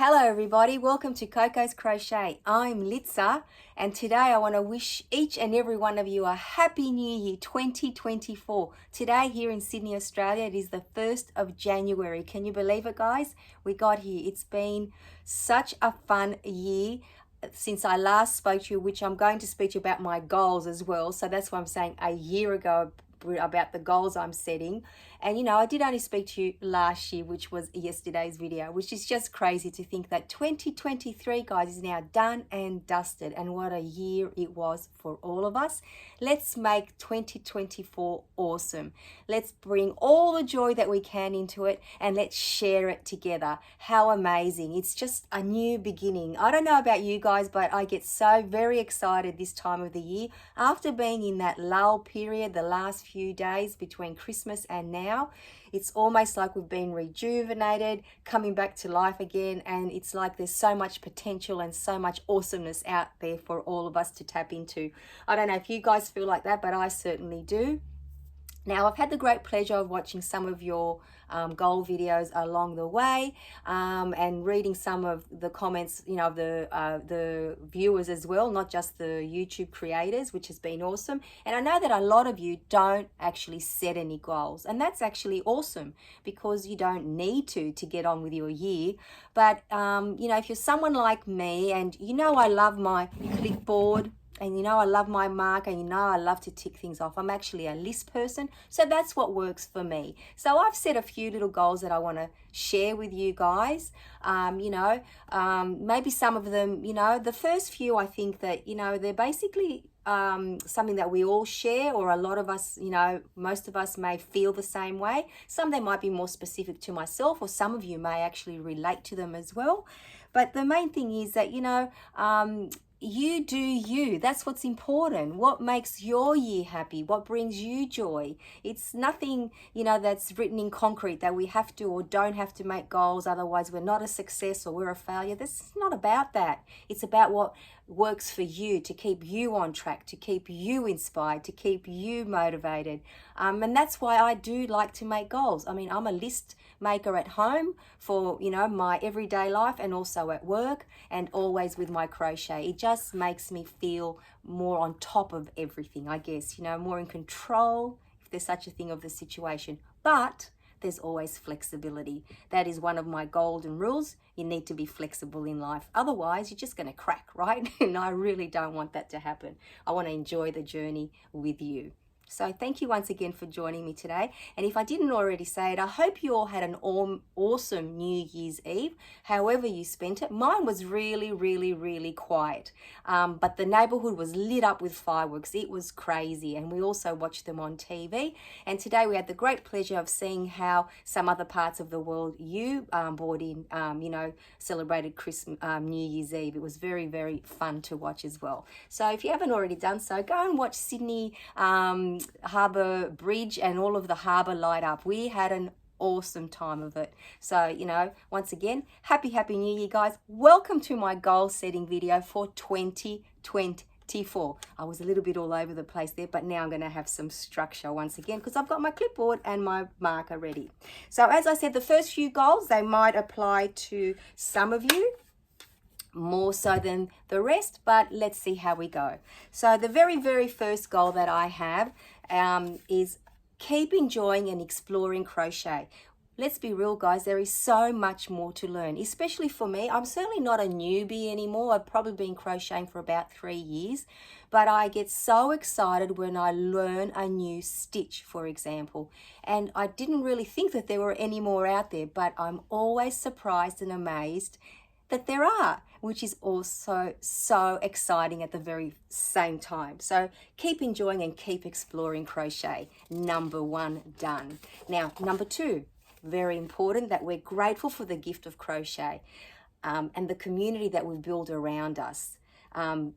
Hello everybody, welcome to Coco's Crochet. I'm Litza and today I want to wish each and every one of you a happy new year 2024. Today here in Sydney, Australia, it is the 1st of January. Can you believe it, guys? We got here. It's been such a fun year since I last spoke to you, which I'm going to speak to you about my goals as well. So that's why I'm saying a year ago about the goals I'm setting. And you know, I did only speak to you last year, which was yesterday's video, which is just crazy to think that 2023, guys, is now done and dusted. And what a year it was for all of us. Let's make 2024 awesome. Let's bring all the joy that we can into it and let's share it together. How amazing. It's just a new beginning. I don't know about you guys, but I get so very excited this time of the year after being in that lull period the last few days between Christmas and now. It's almost like we've been rejuvenated, coming back to life again, and it's like there's so much potential and so much awesomeness out there for all of us to tap into. I don't know if you guys feel like that, but I certainly do. Now, I've had the great pleasure of watching some of your goal videos along the way and reading some of the comments, you know, the viewers as well, not just the YouTube creators, which has been awesome. And I know that a lot of you don't actually set any goals, and that's actually awesome because you don't need to get on with your year. But, you know, if you're someone like me and you know I love my clipboard, and you know I love my marker, and you know I love to tick things off. I'm actually a list person, so that's what works for me. So I've set a few little goals that I want to share with you guys. Maybe some of them, you know, the first few I think that, you know, they're basically something that we all share, or a lot of us, you know, most of us may feel the same way. Some they might be more specific to myself, or some of you may actually relate to them as well. But the main thing is that, you know, you do you. That's what's important. What makes your year happy? What brings you joy? It's nothing, you know, that's written in concrete that we have to or don't have to make goals, otherwise we're not a success or we're a failure. This is not about that. It's about what works for you, to keep you on track, to keep you inspired, to keep you motivated. And that's why I do like to make goals. I mean, I'm a list maker at home for, you know, my everyday life and also at work, and always with my crochet. It just makes me feel more on top of everything, I guess, you know, more in control, if there's such a thing, of the situation. But there's always flexibility. That is one of my golden rules. You need to be flexible in life. Otherwise, you're just going to crack, right? And I really don't want that to happen. I want to enjoy the journey with you. So thank you once again for joining me today. And if I didn't already say it, I hope you all had an awesome New Year's Eve, however you spent it. Mine was really, really, really quiet. But the neighborhood was lit up with fireworks. It was crazy. And we also watched them on TV. And today we had the great pleasure of seeing how some other parts of the world you brought in, you know, celebrated Christmas, New Year's Eve. It was very, very fun to watch as well. So if you haven't already done so, go and watch Sydney Harbour Bridge and all of the harbour light up. We had an awesome time of it. So, you know, once again, happy New Year, guys. Welcome to my goal setting video for 2024. I was a little bit all over the place there, but now I'm going to have some structure once again because I've got my clipboard and my marker ready. So as I said, the first few goals, they might apply to some of you more so than the rest, but let's see how we go. So the very, very first goal that I have is keep enjoying and exploring crochet. Let's be real, guys, there is so much more to learn, especially for me. I'm certainly not a newbie anymore. I've probably been crocheting for about 3 years, but I get so excited when I learn a new stitch, for example. And I didn't really think that there were any more out there, but I'm always surprised and amazed that there are, which is also so exciting at the very same time. So keep enjoying and keep exploring crochet. Number 1 done. Now, number 2, very important, that we're grateful for the gift of crochet and the community that we build around us,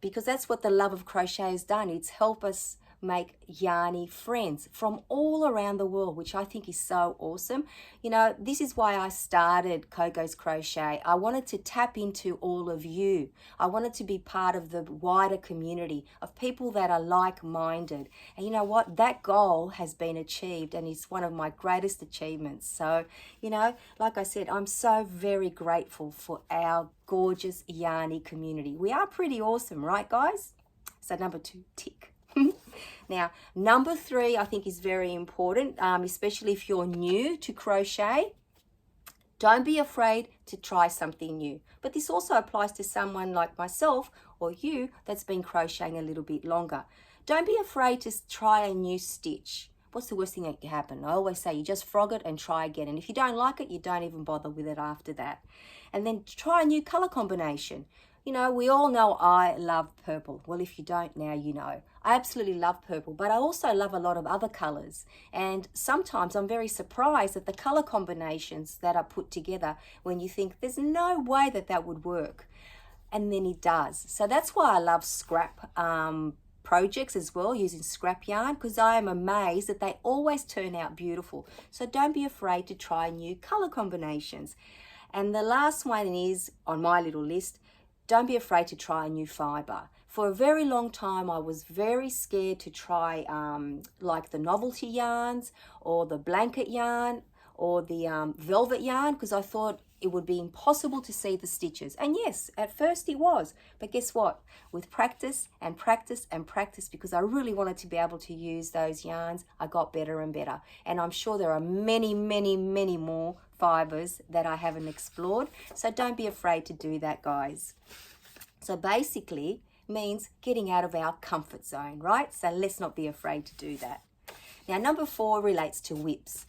because that's what the love of crochet has done. It's helped us make yarny friends from all around the world, which I think is so awesome. You know, this is why I started Coco's Crochet. I wanted to tap into all of you. I wanted to be part of the wider community of people that are like-minded. And you know what? That goal has been achieved, and it's one of my greatest achievements. So, you know, like I said, I'm so very grateful for our gorgeous yarny community. We are pretty awesome, right, guys? So number 2, tick. Now, number 3, I think is very important, especially if you're new to crochet. Don't be afraid to try something new. But this also applies to someone like myself or you that's been crocheting a little bit longer. Don't be afraid to try a new stitch. What's the worst thing that can happen? I always say you just frog it and try again. And if you don't like it, you don't even bother with it after that. And then try a new color combination. You know, we all know I love purple. Well, if you don't now, you know. I absolutely love purple, but I also love a lot of other colors. And sometimes I'm very surprised at the color combinations that are put together when you think there's no way that that would work. And then it does. So that's why I love scrap projects as well, using scrap yarn, because I am amazed that they always turn out beautiful. So don't be afraid to try new color combinations. And the last one is on my little list, don't be afraid to try a new fiber. For a very long time, I was very scared to try like the novelty yarns or the blanket yarn or the velvet yarn, because I thought it would be impossible to see the stitches. And yes, at first it was. But guess what? With practice and practice and practice, because I really wanted to be able to use those yarns, I got better and better. And I'm sure there are many, many, many more fibers that I haven't explored. So don't be afraid to do that, guys. So basically means getting out of our comfort zone, right? So let's not be afraid to do that. Now, number 4 relates to whips.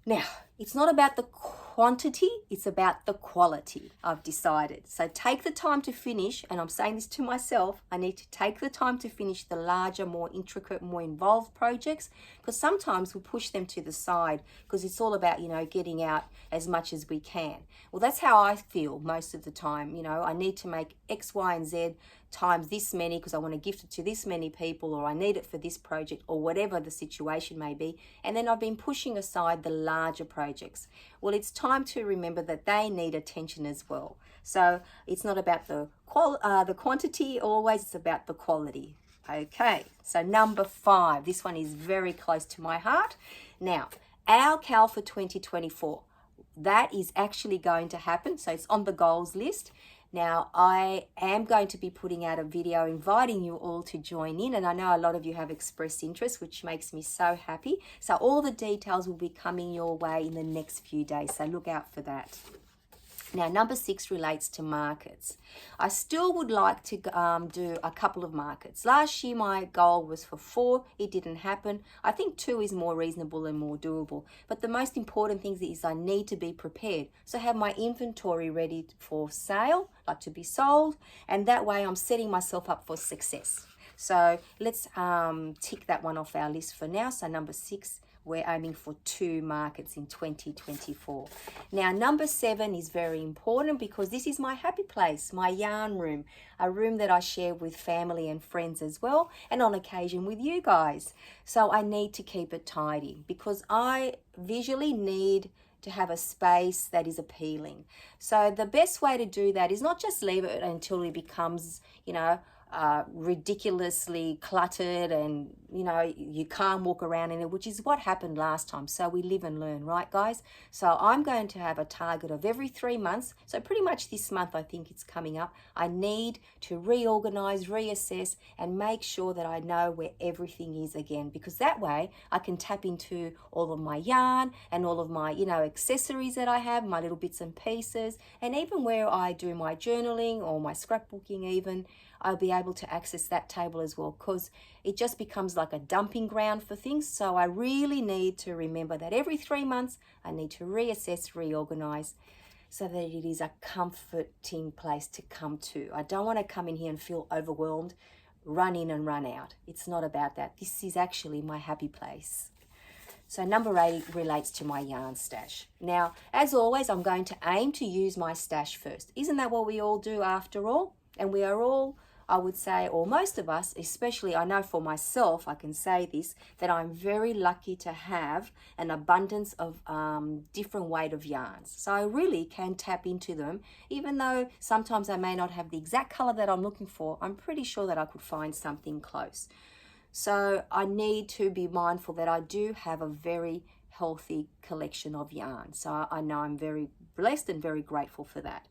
Now, it's not about the quantity, it's about the quality, I've decided. So take the time to finish, and I'm saying this to myself, I need to take the time to finish the larger, more intricate, more involved projects, because sometimes we push them to the side because it's all about, you know, getting out as much as we can. Well, that's how I feel most of the time. You know, I need to make X, Y, and Z times this many because I want to gift it to this many people, or I need it for this project, or whatever the situation may be. And then I've been pushing aside the larger projects. Well, it's time to remember that they need attention as well. So it's not about the quantity always, it's about the quality. Okay, so number 5, this one is very close to my heart. Now, our CAL for 2024, that is actually going to happen. So it's on the goals list. Now, I am going to be putting out a video inviting you all to join in, and I know a lot of you have expressed interest, which makes me so happy. So all the details will be coming your way in the next few days, so look out for that. Now, number 6 relates to markets. I still would like to do a couple of markets. Last year, my goal was for 4. It didn't happen. I think 2 is more reasonable and more doable. But the most important thing is I need to be prepared. So have my inventory ready for sale, like to be sold. And that way I'm setting myself up for success. So let's tick that one off our list for now. So number 6. We're aiming for 2 markets in 2024. Now, number 7 is very important because this is my happy place, my yarn room, a room that I share with family and friends as well, and on occasion with you guys. So I need to keep it tidy because I visually need to have a space that is appealing. So the best way to do that is not just leave it until it becomes, you know, ridiculously cluttered and, you know, you can't walk around in it, which is what happened last time. So we live and learn, right, guys? So I'm going to have a target of every 3 months. So pretty much this month, I think it's coming up. I need to reorganize, reassess, and make sure that I know where everything is again, because that way I can tap into all of my yarn and all of my, you know, accessories that I have, my little bits and pieces, and even where I do my journaling or my scrapbooking even, I'll be able to access that table as well, because it just becomes like a dumping ground for things. So I really need to remember that every 3 months I need to reassess, reorganize, so that it is a comforting place to come to. I don't want to come in here and feel overwhelmed, run in and run out. It's not about that. This is actually my happy place. So number 8 relates to my yarn stash. Now, as always, I'm going to aim to use my stash first. Isn't that what we all do after all? And we are all, I would say, or most of us, especially I know for myself, I can say this, that I'm very lucky to have an abundance of different weight of yarns. So I really can tap into them, even though sometimes I may not have the exact color that I'm looking for. I'm pretty sure that I could find something close. So I need to be mindful that I do have a very healthy collection of yarn. So I know I'm very blessed and very grateful for that.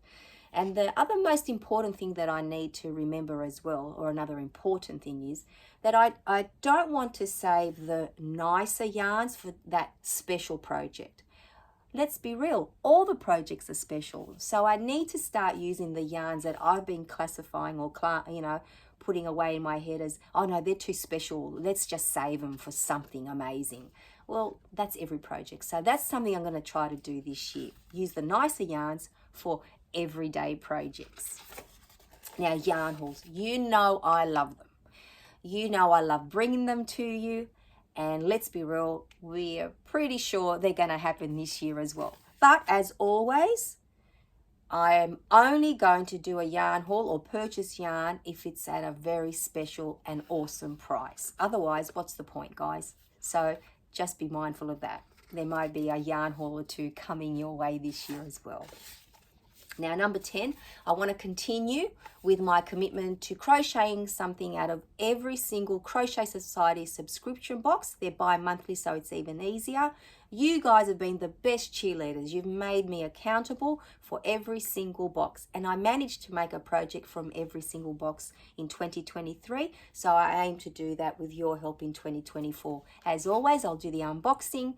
And the other most important thing that I need to remember as well, or another important thing, is that I don't want to save the nicer yarns for that special project. Let's be real, all the projects are special. So I need to start using the yarns that I've been classifying or, putting away in my head as, oh no, they're too special. Let's just save them for something amazing. Well, that's every project. So that's something I'm going to try to do this year. Use the nicer yarns for everyday projects. Now, yarn hauls, you know I love them. You know I love bringing them to you. And let's be real, we're pretty sure they're going to happen this year as well. But as always, I am only going to do a yarn haul or purchase yarn if it's at a very special and awesome price. Otherwise, what's the point, guys? So just be mindful of that. There might be a yarn haul or two coming your way this year as well. Now, number 10, I want to continue with my commitment to crocheting something out of every single Crochet Society subscription box. They're bi-monthly, so it's even easier. You guys have been the best cheerleaders. You've made me accountable for every single box. And I managed to make a project from every single box in 2023. So I aim to do that with your help in 2024. As always, I'll do the unboxing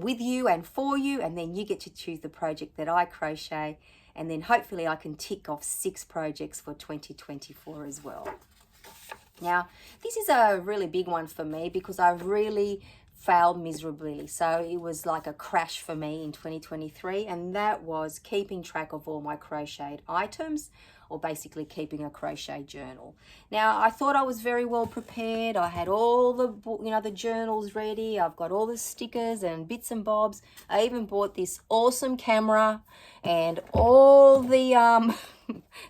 with you and for you, and then you get to choose the project that I crochet, and then hopefully I can tick off 6 projects for 2024 as well. Now, this is a really big one for me because I really failed miserably. So it was like a crash for me in 2023, and that was keeping track of all my crocheted items, or basically keeping a crochet journal. Now, I thought I was very well prepared. I had all the journals ready. I've got all the stickers and bits and bobs. I even bought this awesome camera and all the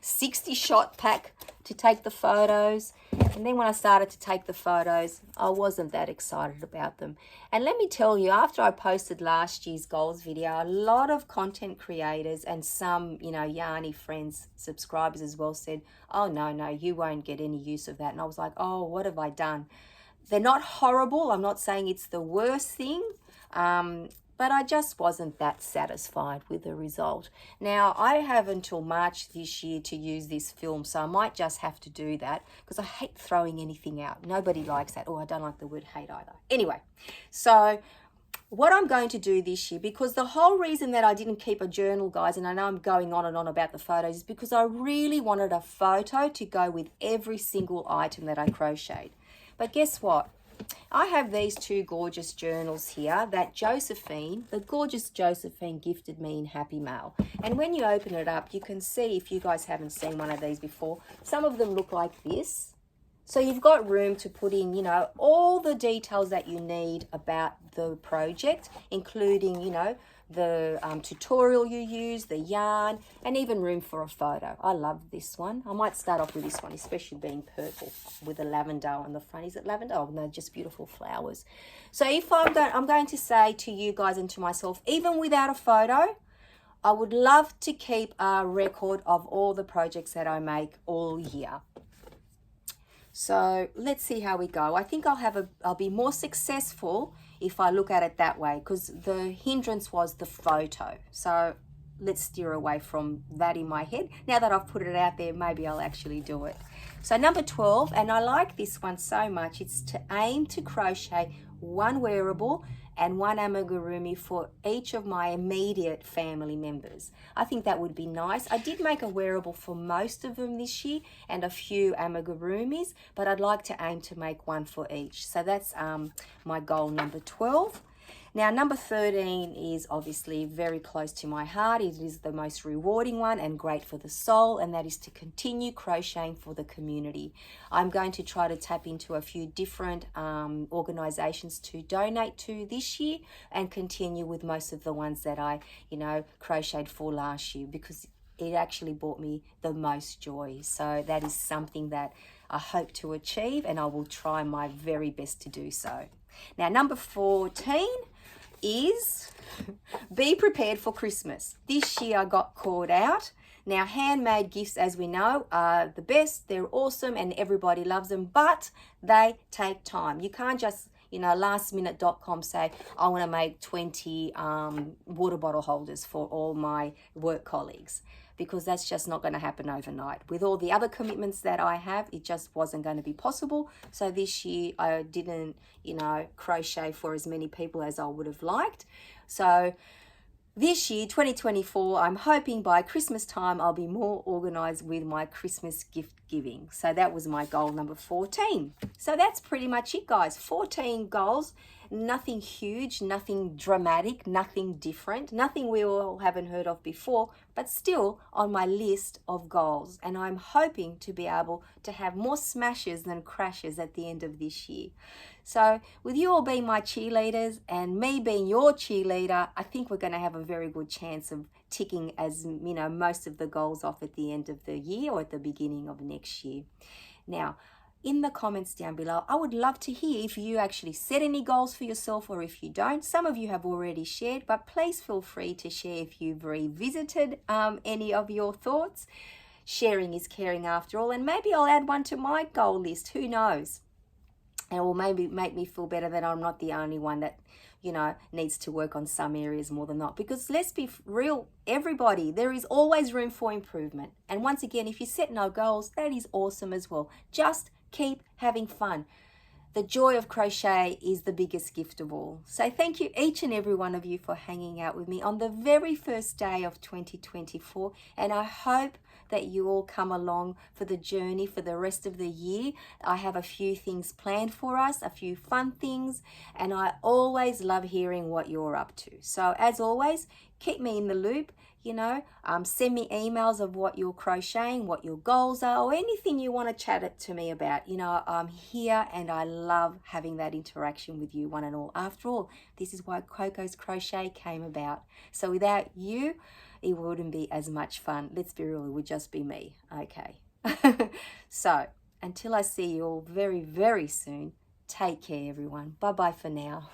60 shot pack to take the photos. And then when I started to take the photos, I wasn't that excited about them. And let me tell you, after I posted last year's goals video, a lot of content creators and some, Yarny friends, subscribers as well, said, oh, no, you won't get any use of that. And I was like, oh, what have I done? They're not horrible. I'm not saying it's the worst thing. But I just wasn't that satisfied with the result. Now, I have until March this year to use this film, so I might just have to do that because I hate throwing anything out. Nobody likes that. Oh, I don't like the word hate either. Anyway, so what I'm going to do this year, because the whole reason that I didn't keep a journal, guys, and I know I'm going on and on about the photos, is because I really wanted a photo to go with every single item that I crocheted. But guess what? I have these 2 gorgeous journals here that Josephine, the gorgeous Josephine, gifted me in Happy Mail. And when you open it up, you can see, if you guys haven't seen one of these before, some of them look like this. So you've got room to put in, all the details that you need about the project, including, the tutorial you use, the yarn, and even room for a photo. I love this one. I might start off with this one, especially being purple with the lavender on the front. Is it lavender? Oh, no, just beautiful flowers. So if I'm going to say to you guys and to myself, even without a photo, I would love to keep a record of all the projects that I make all year. So let's see how we go. I think I'll be more successful if I look at it that way, because the hindrance was the photo. So let's steer away from that in my head. Now that I've put it out there, maybe I'll actually do it. So number 12, and I like this one so much, it's to aim to crochet 1 wearable and 1 amigurumi for each of my immediate family members. I think that would be nice. I did make a wearable for most of them this year and a few amigurumis, but I'd like to aim to make 1 for each. So that's my goal number 12. Now, number 13 is obviously very close to my heart. It is the most rewarding one and great for the soul, and that is to continue crocheting for the community. I'm going to try to tap into a few different organizations to donate to this year and continue with most of the ones that I, crocheted for last year, because it actually brought me the most joy. So that is something that I hope to achieve, and I will try my very best to do so. Now, number 14 is be prepared for Christmas. This year I got caught out. Now, handmade gifts, as we know, are the best. They're awesome and everybody loves them, but they take time. You can't just, lastminute.com say, I want to make 20 water bottle holders for all my work colleagues, because that's just not going to happen overnight. With all the other commitments that I have, it just wasn't going to be possible. So this year I didn't, crochet for as many people as I would have liked. So this year, 2024, I'm hoping by Christmas time I'll be more organized with my Christmas gift giving. So that was my goal number 14. So that's pretty much it, guys. 14 goals. Nothing huge, nothing dramatic, nothing different, nothing we all haven't heard of before, but still on my list of goals. And I'm hoping to be able to have more smashes than crashes at the end of this year. So with you all being my cheerleaders and me being your cheerleader, I think we're going to have a very good chance of ticking most of the goals off at the end of the year or at the beginning of next year. Now, in the comments down below, I would love to hear if you actually set any goals for yourself or if you don't. Some of you have already shared, but please feel free to share if you've revisited any of your thoughts. Sharing is caring after all, and maybe I'll add one to my goal list. Who knows? And it will maybe make me feel better that I'm not the only one that, needs to work on some areas more than not. Because let's be real, everybody, there is always room for improvement. And once again, if you set no goals, that is awesome as well. Just keep having fun. The joy of crochet is the biggest gift of all. So thank you, each and every one of you, for hanging out with me on the very first day of 2024. And I hope that you all come along for the journey for the rest of the year. I have a few things planned for us, a few fun things, and I always love hearing what you're up to. So as always, keep me in the loop. Send me emails of what you're crocheting, what your goals are, or anything you want to chat it to me about. I'm here and I love having that interaction with you one and all. After all, this is why Coco's Crochet came about. So without you, it wouldn't be as much fun. Let's be real, it would just be me. Okay. So until I see you all very, very soon, take care, everyone. Bye-bye for now.